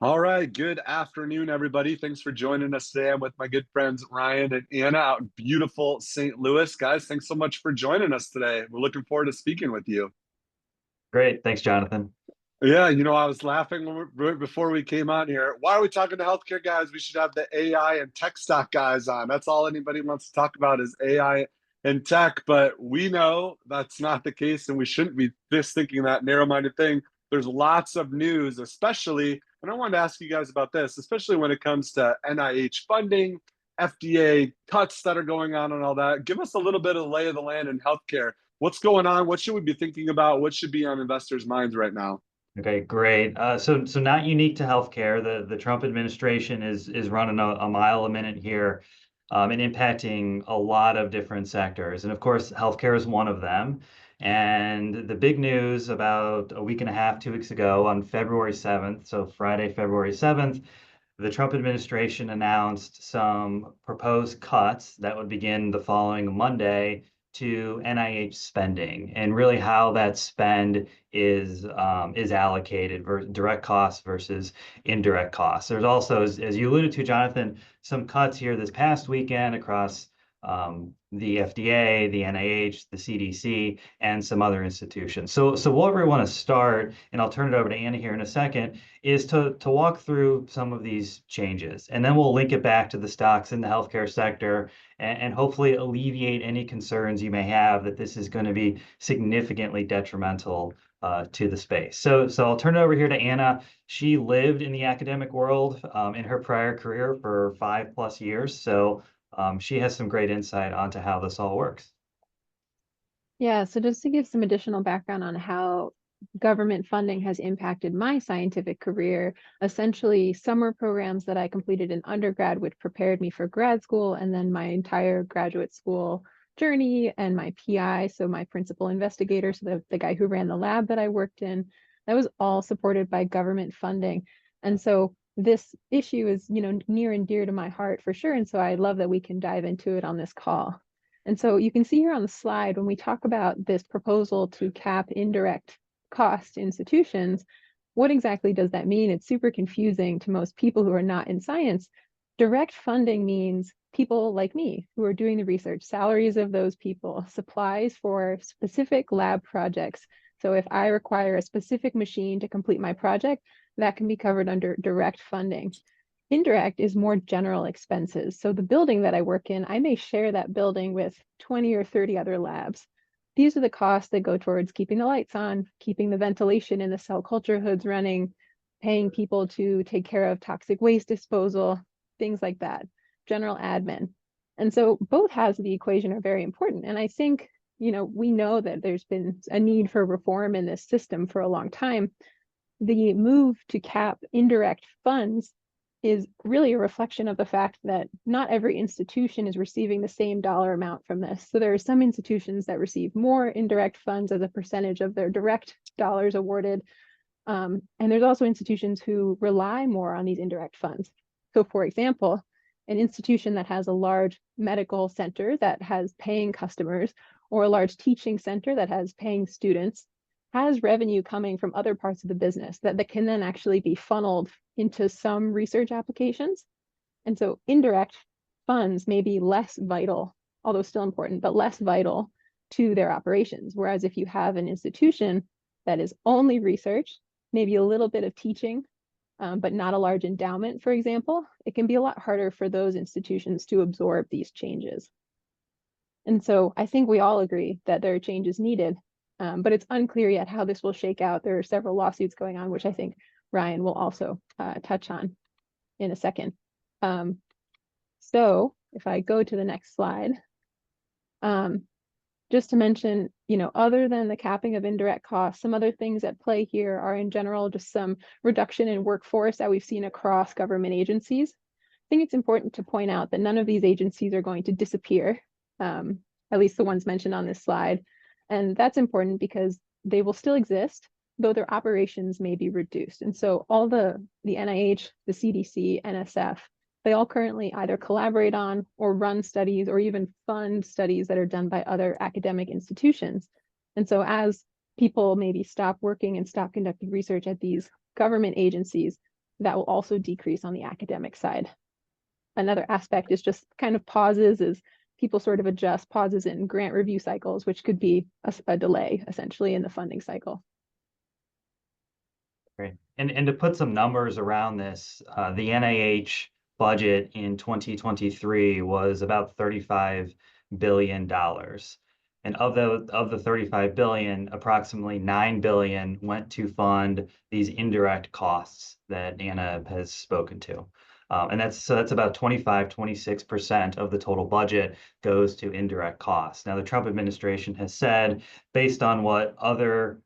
All right, good afternoon, everybody. Thanks for joining us today. I'm with my good friends Ryan and Anna out in beautiful St. Louis. Guys, thanks so much for joining us today. We're looking forward to speaking with you. Great. Thanks, Jonathan. Yeah, I was laughing right before we came on here. Why are we talking to healthcare guys? We should have the AI and tech stock guys on. That's all anybody wants to talk about is AI and tech. But we know that's not the case, and we shouldn't be just thinking that narrow-minded thing. There's lots of news, especially, and I wanted to ask you guys about this, especially when it comes to NIH funding, FDA cuts that are going on, and all that. Give us a little bit of the lay of the land in healthcare. What's going on? What should we be thinking about? What should be on investors' minds right now? Okay, great. So not unique to healthcare. The Trump administration is running a mile a minute here, and impacting a lot of different sectors. And of course, healthcare is one of them. And the big news about a week and a half, 2 weeks ago, on February 7th, so Friday, February 7th, the Trump administration announced some proposed cuts that would begin the following Monday to NIH spending, and really how that spend is allocated, direct costs versus indirect costs. There's also, as you alluded to, Jonathan, some cuts here this past weekend across the FDA, the NIH, the CDC, and some other institutions. So what we want to start, and I'll turn it over to Anna here in a second, is to walk through some of these changes, and then we'll link it back to the stocks in the healthcare sector, and hopefully alleviate any concerns you may have that this is going to be significantly detrimental to the space. So I'll turn it over here to Anna. She lived in the academic world in her prior career for 5+ years, so she has some great insight onto how this all works. Yeah, so just to give some additional background on how government funding has impacted my scientific career, essentially summer programs that I completed in undergrad, which prepared me for grad school, and then my entire graduate school journey and my PI, so my principal investigator, so the guy who ran the lab that I worked in, that was all supported by government funding. And so this issue is, near and dear to my heart for sure. And so I love that we can dive into it on this call. And so you can see here on the slide, when we talk about this proposal to cap indirect cost institutions, what exactly does that mean? It's super confusing to most people who are not in science. Direct funding means people like me who are doing the research, salaries of those people, supplies for specific lab projects. So if I require a specific machine to complete my project, that can be covered under direct funding. Indirect is more general expenses. So the building that I work in, I may share that building with 20 or 30 other labs. These are the costs that go towards keeping the lights on, keeping the ventilation in the cell culture hoods running, paying people to take care of toxic waste disposal, things like that, general admin. And so both halves of the equation are very important. And I think, we know that there's been a need for reform in this system for a long time. The move to cap indirect funds is really a reflection of the fact that not every institution is receiving the same dollar amount from this. So there are some institutions that receive more indirect funds as a percentage of their direct dollars awarded. And there's also institutions who rely more on these indirect funds. So for example, an institution that has a large medical center that has paying customers, or a large teaching center that has paying students, has revenue coming from other parts of the business that can then actually be funneled into some research applications. And so indirect funds may be less vital, although still important, but less vital to their operations. Whereas if you have an institution that is only research, maybe a little bit of teaching, but not a large endowment, for example, it can be a lot harder for those institutions to absorb these changes. And so I think we all agree that there are changes needed, but it's unclear yet how this will shake out. There are several lawsuits going on, which I think Ryan will also touch on in a second. So if I go to the next slide, just to mention, other than the capping of indirect costs, some other things at play here are in general just some reduction in workforce that we've seen across government agencies. I think it's important to point out that none of these agencies are going to disappear, at least the ones mentioned on this slide. And that's important because they will still exist, though their operations may be reduced. And so all the NIH, the CDC, NSF, they all currently either collaborate on or run studies or even fund studies that are done by other academic institutions. And so as people maybe stop working and stop conducting research at these government agencies, that will also decrease on the academic side. Another aspect is just kind of pauses, is people sort of adjust pauses in grant review cycles, which could be a delay essentially in the funding cycle. Great. And to put some numbers around this, the NIH budget in 2023 was about $35 billion. And of the 35 billion, approximately 9 billion went to fund these indirect costs that Anna has spoken to. And that's about 26% of the total budget goes to indirect costs. Now, the Trump administration has said, based on what other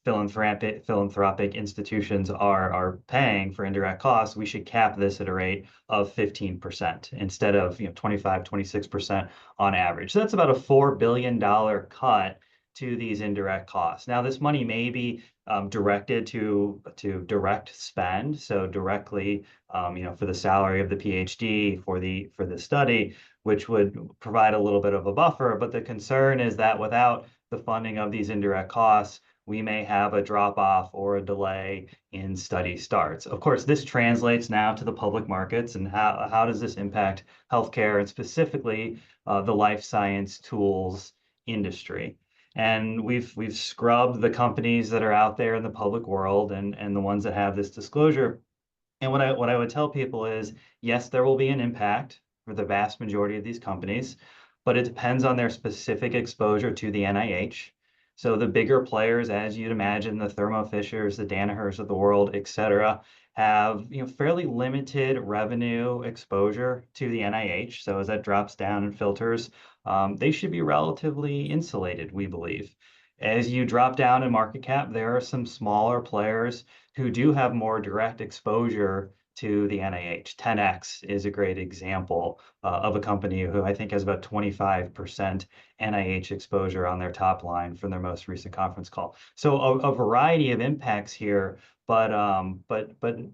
philanthropic institutions are paying for indirect costs, we should cap this at a rate of 15% instead of 25, 26% on average. So that's about a $4 billion cut to these indirect costs. Now, this money may be directed to direct spend, so directly, for the salary of the PhD for the study, which would provide a little bit of a buffer. But the concern is that without the funding of these indirect costs, we may have a drop off or a delay in study starts. Of course, this translates now to the public markets, and how does this impact healthcare and specifically the life science tools industry? And we've scrubbed the companies that are out there in the public world and the ones that have this disclosure. And what I would tell people is, yes, there will be an impact for the vast majority of these companies, but it depends on their specific exposure to the NIH. So the bigger players, as you'd imagine, the Thermo Fishers, the Danahers of the world, et cetera, have fairly limited revenue exposure to the NIH. So as that drops down and filters, they should be relatively insulated, we believe. As you drop down in market cap, there are some smaller players who do have more direct exposure to the NIH. 10x is a great example of a company who I think has about 25% NIH exposure on their top line from their most recent conference call. So a variety of impacts here, but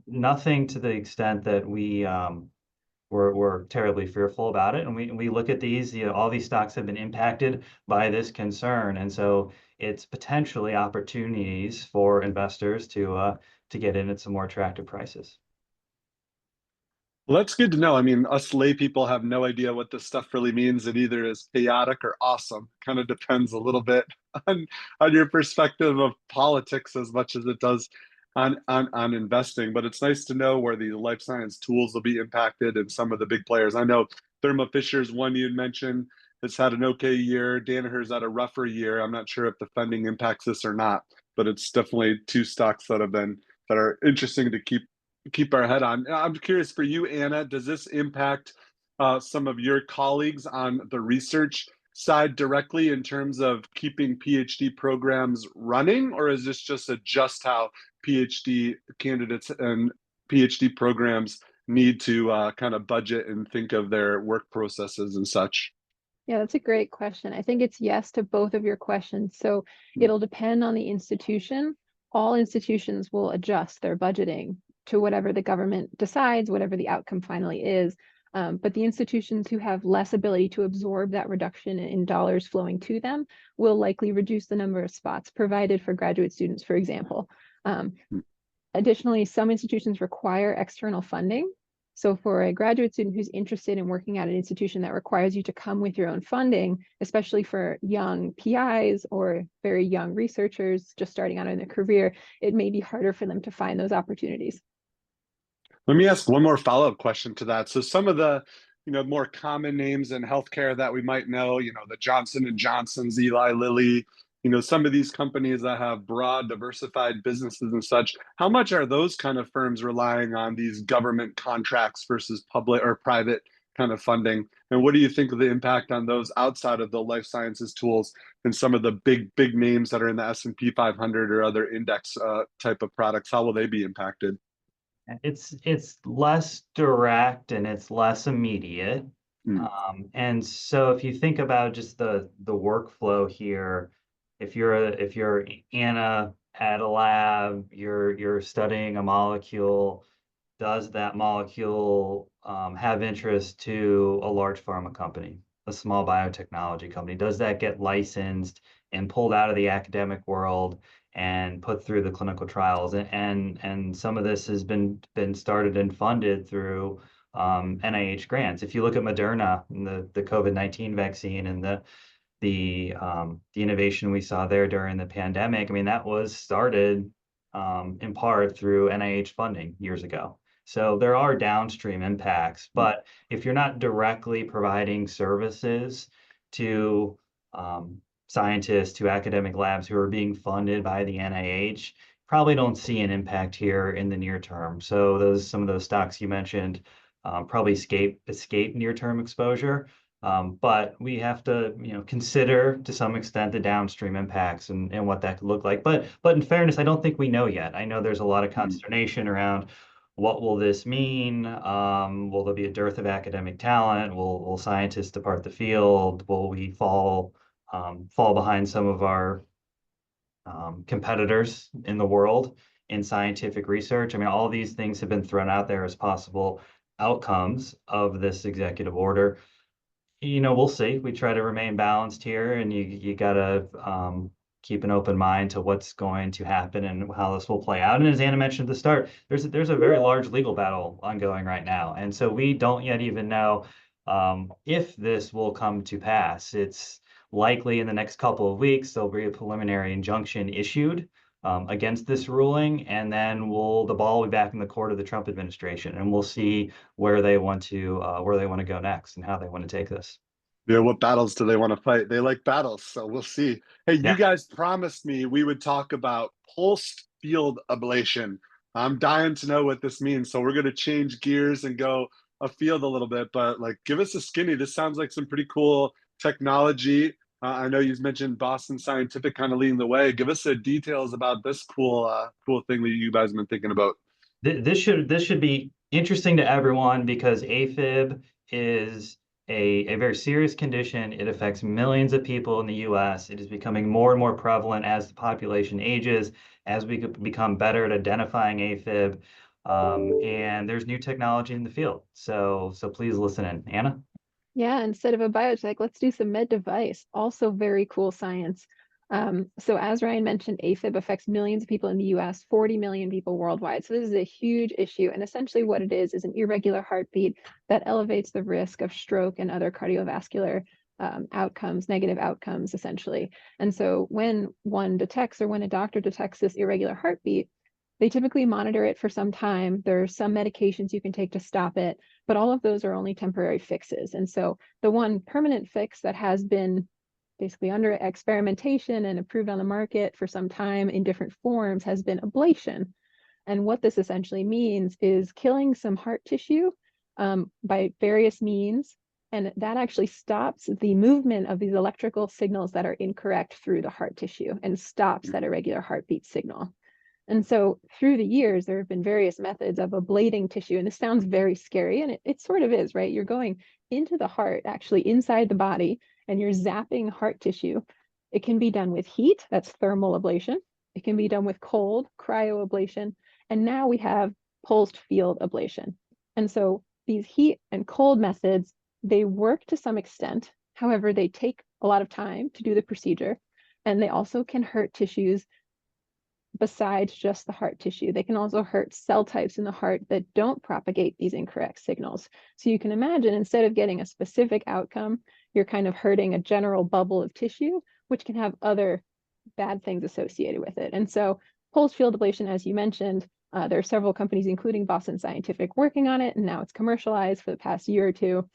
nothing to the extent that we're terribly fearful about it. And we look at these, all these stocks have been impacted by this concern, and so it's potentially opportunities for investors to get in at some more attractive prices. Well, that's good to know. I mean, us lay people have no idea what this stuff really means. It either is chaotic or awesome. Kind of depends a little bit on your perspective of politics as much as it does on investing. But it's nice to know where the life science tools will be impacted and some of the big players. I know Thermo Fisher's one you'd mentioned has had an okay year. Danaher's had a rougher year. I'm not sure if the funding impacts this or not, but it's definitely two stocks that are interesting to keep our head on. I'm curious for you, Anna, does this impact some of your colleagues on the research side directly in terms of keeping PhD programs running, or is this just how PhD candidates and PhD programs need to kind of budget and think of their work processes and such? Yeah, that's a great question. I think it's yes to both of your questions. So it'll depend on the institution. All institutions will adjust their budgeting to whatever the government decides, whatever the outcome finally is. But the institutions who have less ability to absorb that reduction in dollars flowing to them will likely reduce the number of spots provided for graduate students, for example. Additionally, some institutions require external funding. So for a graduate student who's interested in working at an institution that requires you to come with your own funding, especially for young PIs or very young researchers just starting out in their career, it may be harder for them to find those opportunities. Let me ask one more follow-up question to that. So some of the, more common names in healthcare that we might know, the Johnson and Johnsons, Eli Lilly, some of these companies that have broad, diversified businesses and such, how much are those kind of firms relying on these government contracts versus public or private kind of funding? And what do you think of the impact on those outside of the life sciences tools and some of the big names that are in the S&P 500 or other index type of products? How will they be impacted? It's less direct and it's less immediate. And so if you think about just the workflow here, if you're Anna at a lab, you're studying a molecule, does that molecule have interest to a large pharma company, a small biotechnology company? Does that get licensed and pulled out of the academic world and put through the clinical trials. And some of this has been started and funded through NIH grants. If you look at Moderna and the COVID-19 vaccine and the innovation we saw there during the pandemic, I mean, that was started in part through NIH funding years ago. So there are downstream impacts, but if you're not directly providing services to scientists, to academic labs who are being funded by the NIH, probably don't see an impact here in the near term. So some of those stocks you mentioned probably escape near-term exposure. But we have to, consider to some extent the downstream impacts and what that could look like. But in fairness, I don't think we know yet. I know there's a lot of consternation around what will this mean? Will there be a dearth of academic talent? Will scientists depart the field? Will we fall behind some of our competitors in the world in scientific research? I mean, all these things have been thrown out there as possible outcomes of this executive order. We'll see. We try to remain balanced here, and you gotta keep an open mind to what's going to happen and how this will play out. And as Anna mentioned at the start, there's a very large legal battle ongoing right now, and so we don't yet even know if this will come to pass. It's likely in the next couple of weeks there'll be a preliminary injunction issued against this ruling, and then the ball will be back in the court of the Trump administration, and we'll see where they want to go next and how they want to take this. Yeah, what battles do they want to fight? They like battles, so we'll see. Hey, Yeah. you guys promised me we would talk about pulsed field ablation. I'm dying to know what this means, so we're going to change gears and go afield a little bit. But like, give us a skinny. This sounds like some pretty cool technology. I know you've mentioned Boston Scientific kind of leading the way. Give us the details about this cool thing that you guys have been thinking about. This should be interesting to everyone because AFib is a very serious condition. It affects millions of people in the US. It is becoming more and more prevalent as the population ages, as we become better at identifying AFib. And there's new technology in the field. So please listen in. Anna? Yeah, instead of a biotech, let's do some med device. Also very cool science. So as Ryan mentioned, AFib affects millions of people in the US, 40 million people worldwide. So this is a huge issue. And essentially what it is an irregular heartbeat that elevates the risk of stroke and other cardiovascular outcomes, negative outcomes, essentially. And so when one detects or when a doctor detects this irregular heartbeat, they typically monitor it for some time. There's some medications you can take to stop it, but all of those are only temporary fixes. And so the one permanent fix that has been basically under experimentation and approved on the market for some time in different forms has been ablation. And what this essentially means is killing some heart tissue by various means. And that actually stops the movement of these electrical signals that are incorrect through the heart tissue and stops that irregular heartbeat signal. And so through the years, there have been various methods of ablating tissue. And this sounds very scary, and it sort of is, right? You're going into the heart, actually inside the body, and you're zapping heart tissue. It can be done with heat, that's thermal ablation. It can be done with cold, cryoablation. And now we have pulsed field ablation. And so these heat and cold methods, they work to some extent. However, they take a lot of time to do the procedure. And they also can hurt tissues besides just the heart tissue. They can also hurt cell types in the heart that don't propagate these incorrect signals. So you can imagine instead of getting a specific outcome, you're kind of hurting a general bubble of tissue, which can have other bad things associated with it. And so pulsed field ablation, as you mentioned, there are several companies, including Boston Scientific, working on it, and now it's commercialized for the past year or two.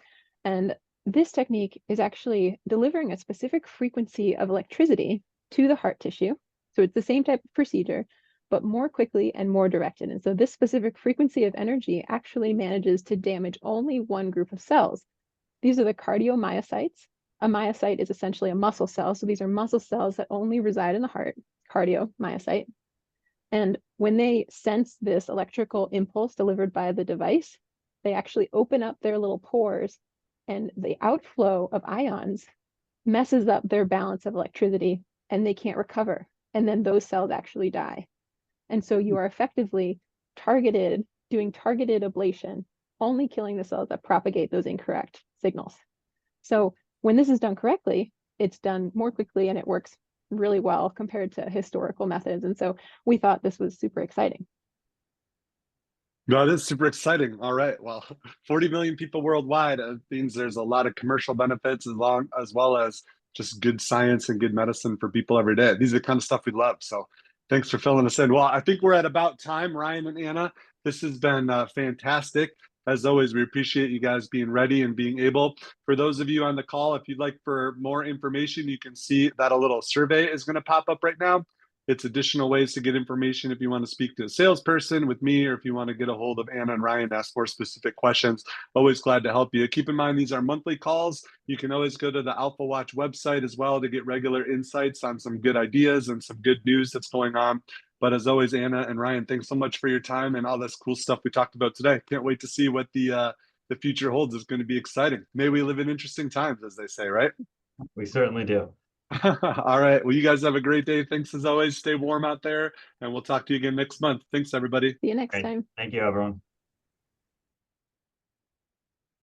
And this technique is actually delivering a specific frequency of electricity to the heart tissue. So it's the same type of procedure, but more quickly and more directed. And so this specific frequency of energy actually manages to damage only one group of cells. These are the cardiomyocytes. A myocyte is essentially a muscle cell. So these are muscle cells that only reside in the heart, cardiomyocyte. And when they sense this electrical impulse delivered by the device, they actually open up their little pores, and the outflow of ions messes up their balance of electricity, and they can't recover. And then those cells actually die. And so you are effectively doing targeted ablation, only killing the cells that propagate those incorrect signals. So when this is done correctly, it's done more quickly and it works really well compared to historical methods. And so we thought this was super exciting. No, it is super exciting. All right. Well, 40 million people worldwide means there's a lot of commercial benefits as well as just good science and good medicine for people every day. These are the kind of stuff we love. So thanks for filling us in. Well, I think we're at about time, Ryan and Anna. This has been fantastic. As always, we appreciate you guys being ready and being able. For those of you on the call, if you'd like for more information, you can see that a little survey is going to pop up right now. It's additional ways to get information if you want to speak to a salesperson with me, or if you want to get a hold of Anna and Ryan to ask more specific questions. Always glad to help you. Keep in mind, these are monthly calls. You can always go to the Alpha Watch website as well to get regular insights on some good ideas and some good news that's going on. But as always, Anna and Ryan, thanks so much for your time and all this cool stuff we talked about today. Can't wait to see what the future holds. It's going to be exciting. May we live in interesting times, as they say, right? We certainly do. All right. Well, you guys have a great day. Thanks as always. Stay warm out there, and we'll talk to you again next month. Thanks, everybody. See you next Great. time. Thank you, everyone.